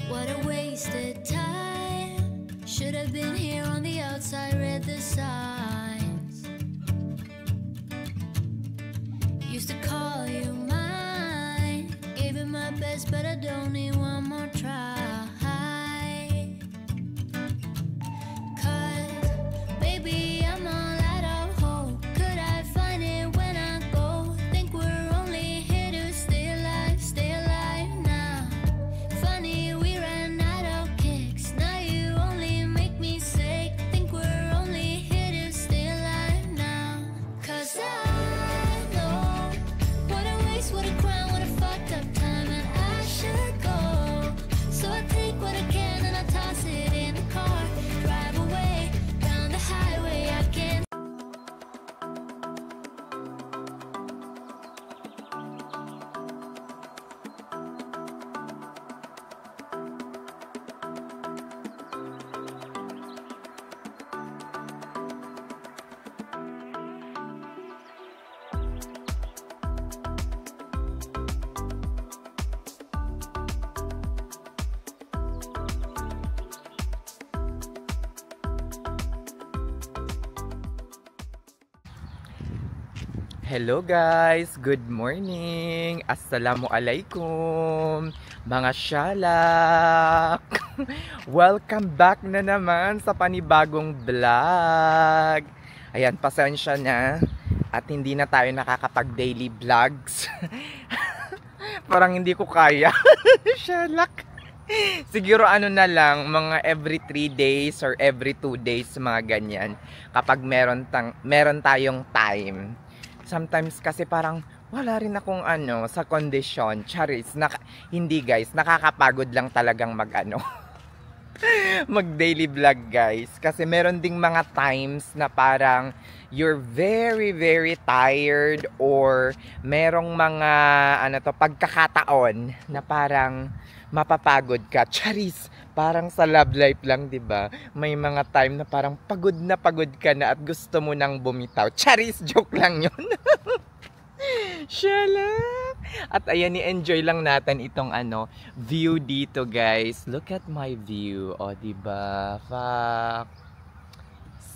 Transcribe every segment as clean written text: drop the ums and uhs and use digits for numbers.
What a wasted time. Should have been here on the outside, read the signs. Used to call you mine. Gave it my best, but I don't need one more try. Hello guys! Good morning! Assalamualaikum! Mga syalak! Welcome back na naman sa panibagong vlog! Ayan, pasensya na at hindi na tayo nakakapag-daily vlogs. Parang hindi ko kaya. Syalak! Siguro ano na lang, mga every 3 days or every 2 days, mga ganyan. Kapag meron tayong time. Sometimes kasi parang wala rin akong sa kondisyon. Charis, hindi guys, nakakapagod lang talagang mag daily vlog guys. Kasi meron ding mga times na parang you're very very tired or merong mga pagkakataon na parang mapapagod ka. Charis, parang sa love life lang, 'di ba? May mga time na parang pagod ka na at gusto mo nang bumitaw. Charis, joke lang 'yon. Shala! At ayan, i-enjoy lang natin itong view dito, guys. Look at my view. O, 'di ba? Fuck.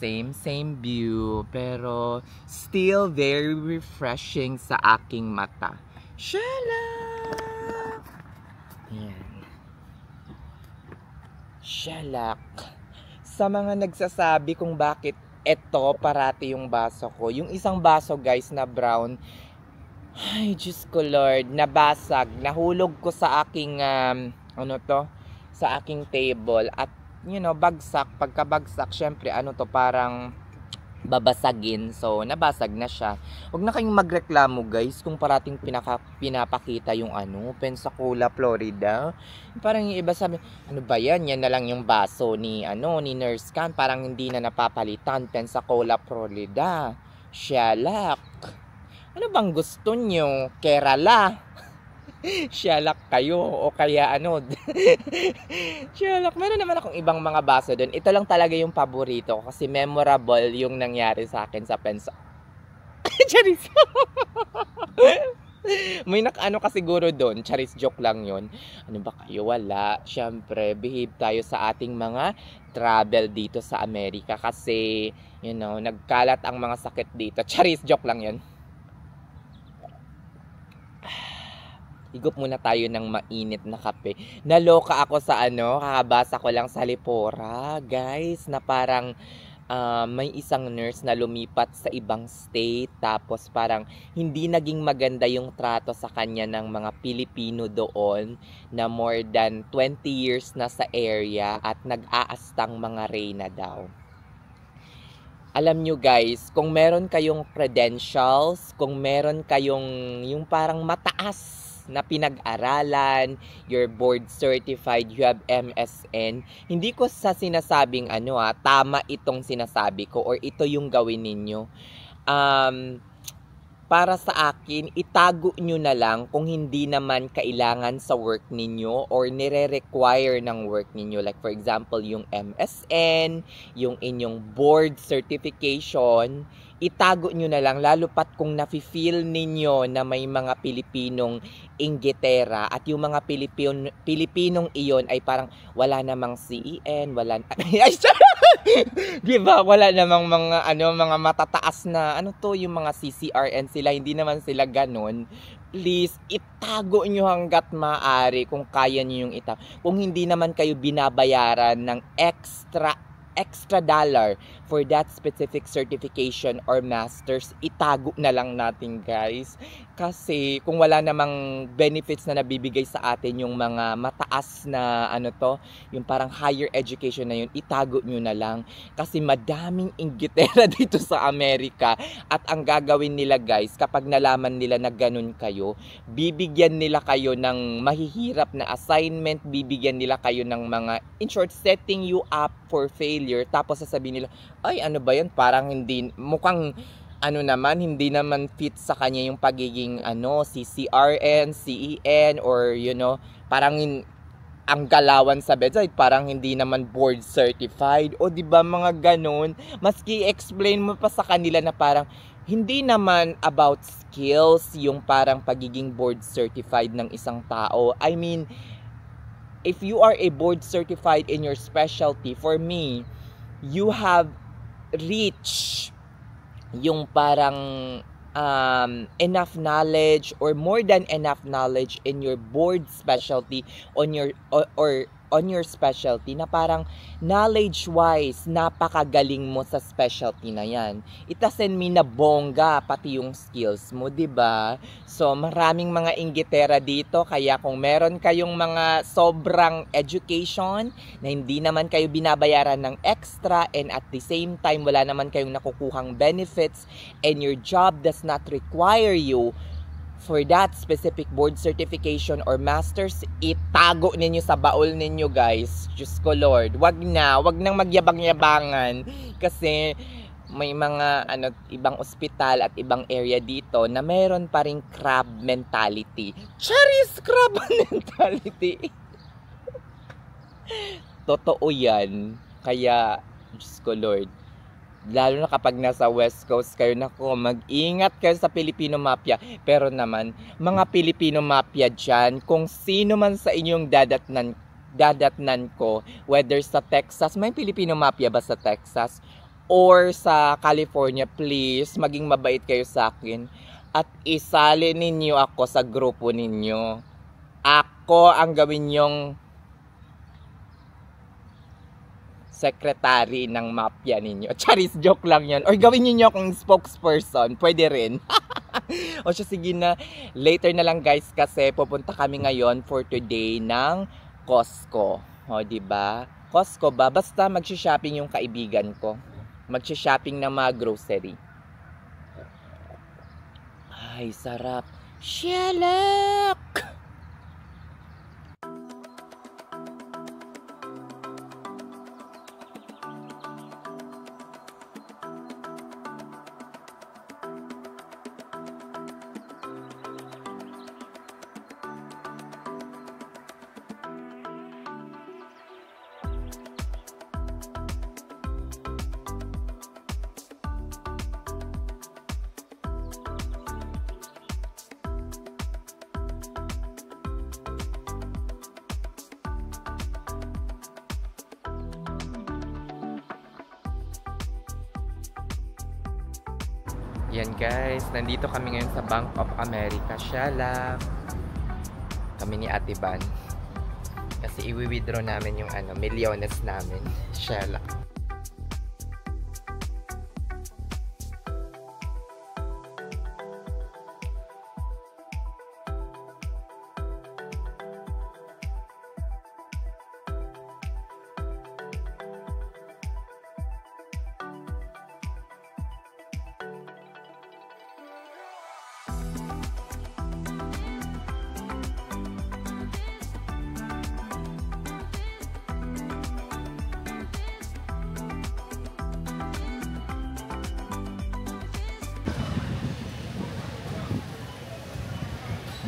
Same view, pero still very refreshing sa aking mata. Shala! Yan. Shalak. Sa mga nagsasabi kung bakit eto parati yung baso ko. Yung isang baso guys na brown. Ay, Diyos ko Lord. Nabasag. Nahulog ko sa aking, sa aking table. At, bagsak. Pagkabagsak, syempre, parang babasagin. So, nabasag na siya. Huwag na kayong magreklamo guys kung parating pinapakita yung Pensacola, Florida. Parang yung iba sabi, ano ba yan? Yan na lang yung baso ni Nurse Can. Parang hindi na napapalitan. Pensacola, Florida. Shalak. Ano bang gusto nyo? Kerala. Shalak kayo o kaya Shalak, meron naman akong ibang mga baso doon. Ito lang talaga yung paborito kasi memorable yung nangyari sa akin sa Charis. May ka siguro doon. Charis, joke lang yon. Ano ba kayo? Wala. Syempre, behave tayo sa ating mga travel dito sa Amerika kasi, nagkalat ang mga sakit dito. Charis, joke lang yon. Higop muna tayo ng mainit na kape. Naloka ako sa kakabasa ko lang sa Lipora, guys, na parang may isang nurse na lumipat sa ibang state tapos parang hindi naging maganda yung trato sa kanya ng mga Pilipino doon na more than 20 years na sa area at nag-aastang mga reyna daw. Alam nyo guys, kung meron kayong credentials, kung meron kayong yung parang mataas na pinag-aralan, you're board certified, you have MSN, hindi ko sa sinasabing tama itong sinasabi ko or ito yung gawin ninyo. Para sa akin, itago nyo na lang kung hindi naman kailangan sa work ninyo or nire-require ng work ninyo. Like for example, yung MSN, yung inyong board certification, itago nyo na lang, lalo pat kung nafe-feel ninyo na may mga Pilipinong inggitera at yung mga Pilipinong iyon ay parang wala namang CEN, wala di ba? Wala namang mga matataas na yung mga CCRN sila, hindi naman sila ganun. Please, itago nyo hanggat maaari kung kaya nyo yung itago. Kung hindi naman kayo binabayaran ng extra dollar for that specific certification or masters, itago na lang natin, guys. Kasi kung wala namang benefits na nabibigay sa atin yung mga mataas na yung parang higher education na yun, itago nyo na lang. Kasi madaming inggitera dito sa Amerika. At ang gagawin nila, guys, kapag nalaman nila na ganun kayo, bibigyan nila kayo ng mahihirap na assignment, bibigyan nila kayo ng mga, in short, setting you up for failure. Tapos sasabihin nila, ay ano ba yan, parang mukhang hindi naman fit sa kanya yung pagiging CCRN, CEN, or parang ang galawan sa bedside, parang hindi naman board certified. O di ba mga ganun, maski explain mo pa sa kanila na parang hindi naman about skills yung parang pagiging board certified ng isang tao. I mean, if you are a board certified in your specialty, for me, you have reached yung parang enough knowledge or more than enough knowledge in your board specialty on your or on your specialty na parang knowledge-wise, napakagaling mo sa specialty na yan. It doesn't mean na bongga pati yung skills mo, diba? So, maraming mga inggitera dito, kaya kung meron kayong mga sobrang education na hindi naman kayo binabayaran ng extra and at the same time, wala naman kayong nakukuhang benefits and your job does not require you for that specific board certification or masters, itago ninyo sa baul ninyo, guys. Diyos ko Lord, wag nang magyabang-yabangan kasi may mga ibang ospital at ibang area dito na meron pa ring crab mentality. Charis, crab mentality. Totoo yan. Kaya, Diyos ko Lord, lalo na kapag nasa West Coast kayo, mag-ingat kayo sa Filipino Mafia. Pero naman, mga Filipino Mafia dyan, kung sino man sa inyong dadatnan ko, whether sa Texas, may Filipino Mafia ba sa Texas? Or sa California, please, maging mabait kayo sa akin. At isali ninyo ako sa grupo ninyo. Ako ang gawin yung secretary ng mafia ninyo. Charis, joke lang yan. Or gawin niyo akong spokesperson. Pwede rin. O siya, sige na. Later na lang, guys, kasi pupunta kami ngayon for today ng Costco. O, diba? Costco ba? Basta mag-shopping yung kaibigan ko. Mag-shopping ng mga grocery. Ay, sarap. Shelak! Yan guys, nandito kami ngayon sa Bank of America. Shala. Kami ni Ate Van. Kasi i-withdraw namin yung milyones namin. Shala.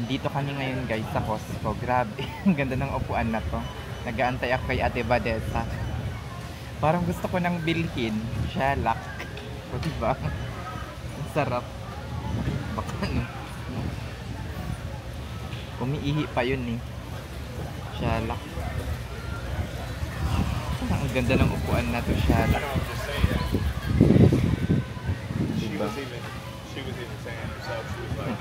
Dito kami ngayon guys sa Costco. Grabe, ang ganda ng upuan na to. Nag-aantay ako kay Ate Badessa. Parang gusto ko nang bilhin. Shalak. O diba? Sarap. Baka ano. Umiihi pa yun eh. Shalak. Ang ganda ng upuan na to, Shalak. Diba? She was even saying herself, she was like,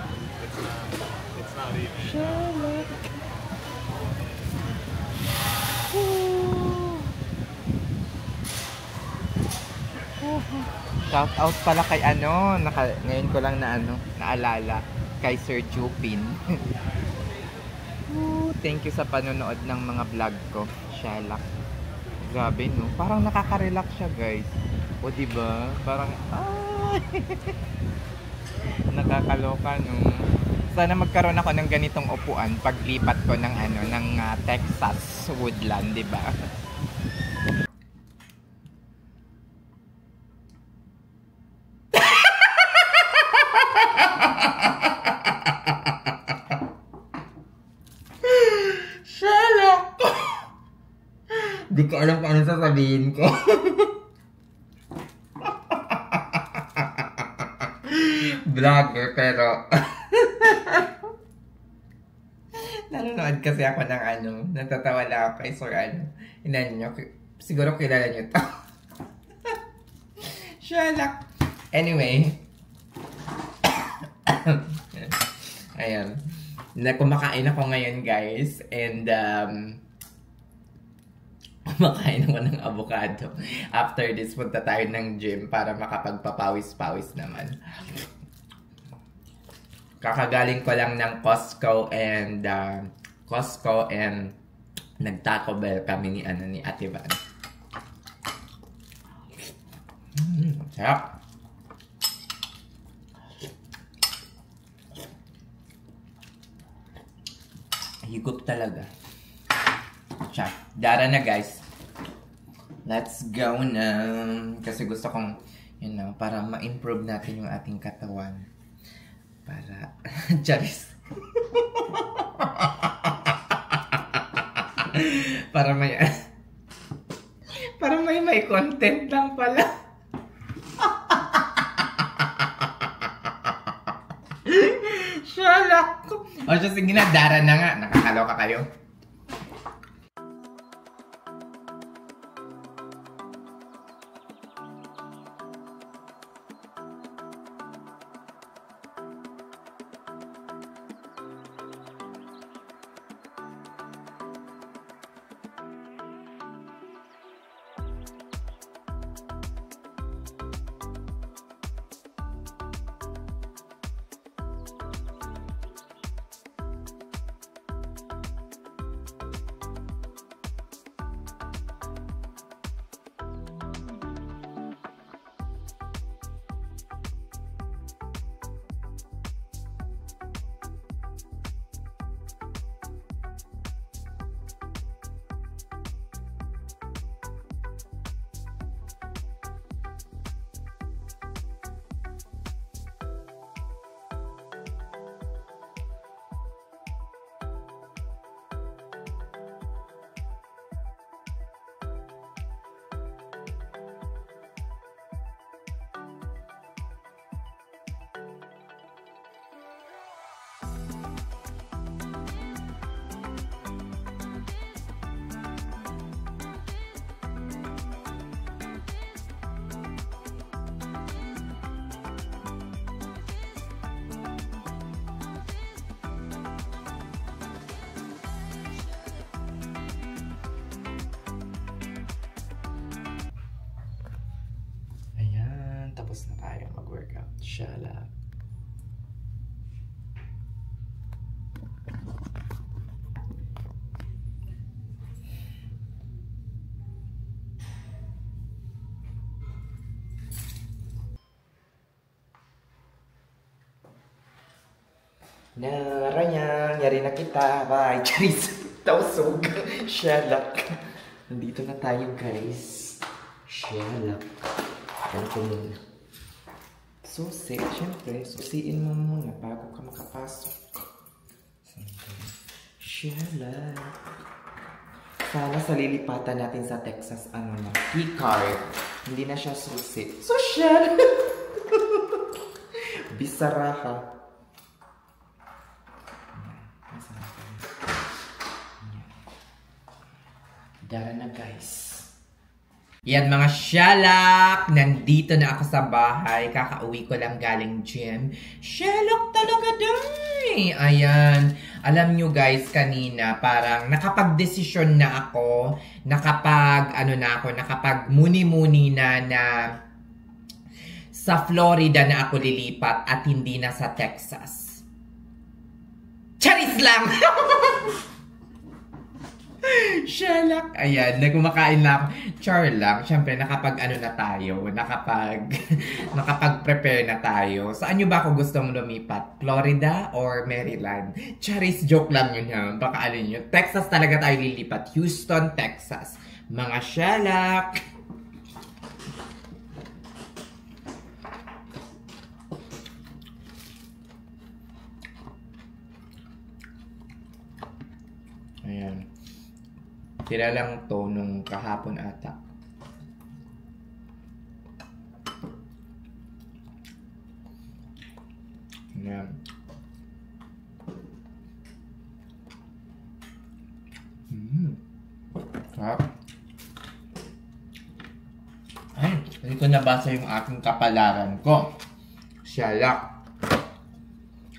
it's not even. Shalak. Shout out pala kay ano, ngayon ko lang na naalala kay Sir Jupin. Thank you sa panonood ng mga vlog ko. Shalak. Grabe no, parang nakaka-relax siya guys. O diba? Parang nakakaloka no. Sana magkaroon ako ng ganitong upuan paglipat ko ng Texas Woodland, diba? Di ko alam kung ano sasabihin ko. Vlogger, pero nanonood kasi ako ng natatawa lang ako kay Sir nyo, siguro kilala nyo to. Shalak. Anyway. Ayan. Kumakain ako ngayon guys. And kumakain ako ng avocado. After this, punta tayo ng gym para makapagpapawis-pawis naman. Kakagaling ko lang ng Costco and nag-Taco Bell kami ni Ate Van. Sarap. Higop talaga. Siya. Dara na guys. Let's go na. Kasi gusto kong, para ma-improve natin yung ating katawan. Para, charis. para may content lang pala. Shalak. O siya, sige na, dara na nga. Nakakaloka kayo. Tapos na tayo mag-workout. Shala. Narayang, yari na kita. Bye. Charis. Tausog. Shalak. Nandito na tayo guys. Shalak. Ano ko muna? Susi. Siyempre, susiin mo muna bago ka makapasok. Shalak. Sana sa lilipatan natin sa Texas, key card. Hindi na siya susi. So, shalak. Bisaraha. Dara na guys. Yan mga shalak! Nandito na ako sa bahay. Kakauwi ko lang galing gym. Shalak talaga day! Ayan. Alam nyo guys, kanina parang nakapag-desisyon na ako. Nakapag muni-muni na sa Florida na ako lilipat at hindi na sa Texas. Charis lang! Shalak! Ayan, nagkumakain na ako. Char lang. Siyempre, nakapag-prepare na tayo. Saan nyo ba ako gustong lumipat? Florida or Maryland? Charis, joke lang yun ha. Baka alin nyo. Texas talaga tayo lilipat. Houston, Texas. Mga shalak! Ayan. Tira lang to nung kahapon ata. Ayan. Ay, hindi ko nabasa yung aking kapalaran ko. Shalak.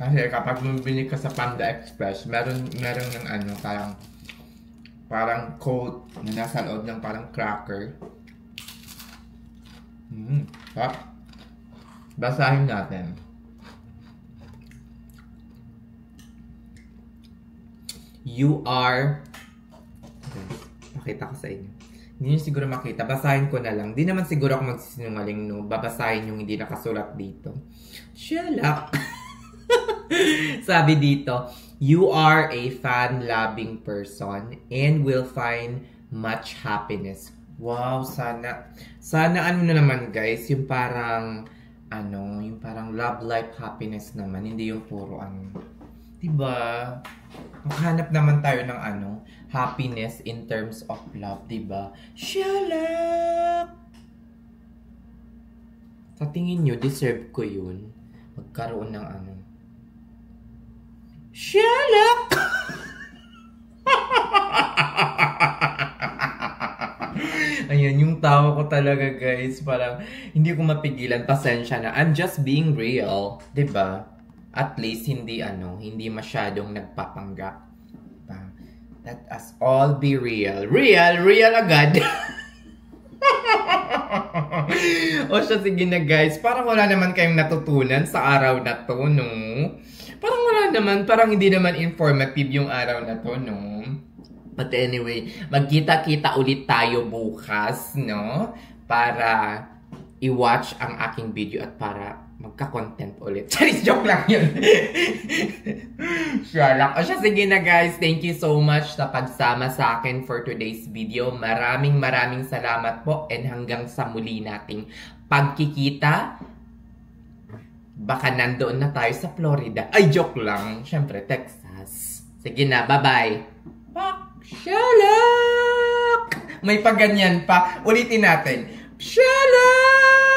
Kasi kapag bumibili ka sa Panda Express, meron ng ano, parang coat na nasa loob ng parang cracker. Basahin natin. You are... Okay, pakita ko sa inyo. Hindi nyo siguro makita. Basahin ko na lang. Di naman siguro ako magsisinungaling, no? Babasahin yung hindi nakasulat dito. Shalak! Sabi dito, you are a fan-loving person and will find much happiness. Wow, sana ano na naman guys, yung parang love life happiness naman, hindi yung puro diba? Maghanap naman tayo ng happiness in terms of love, diba? Shalak! Sa tingin nyo, deserve ko yun. Magkaroon ng Shalak! Ayan, yung tawa ko talaga guys. Parang hindi ko mapigilan. Pasensya na. I'm just being real. Diba? At least hindi masyadong nagpapanggap. Let us all be real. Real agad. O siya, sige na guys. Parang wala naman kayong natutunan sa araw na to, no? Parang wala naman, parang hindi naman informative yung araw na to, no? But anyway, magkita-kita ulit tayo bukas, no? Para i-watch ang aking video at para magka-content ulit. Charis, joke lang yun. Shalak. O siya, sige na guys. Thank you so much sa pagsama sa akin for today's video. Maraming salamat po and hanggang sa muli nating pagkikita. Baka nandoon na tayo sa Florida. Ay, joke lang. Siyempre, Texas. Sige na, bye-bye. Shalak! May paganyan pa. Ulitin natin. Shalak!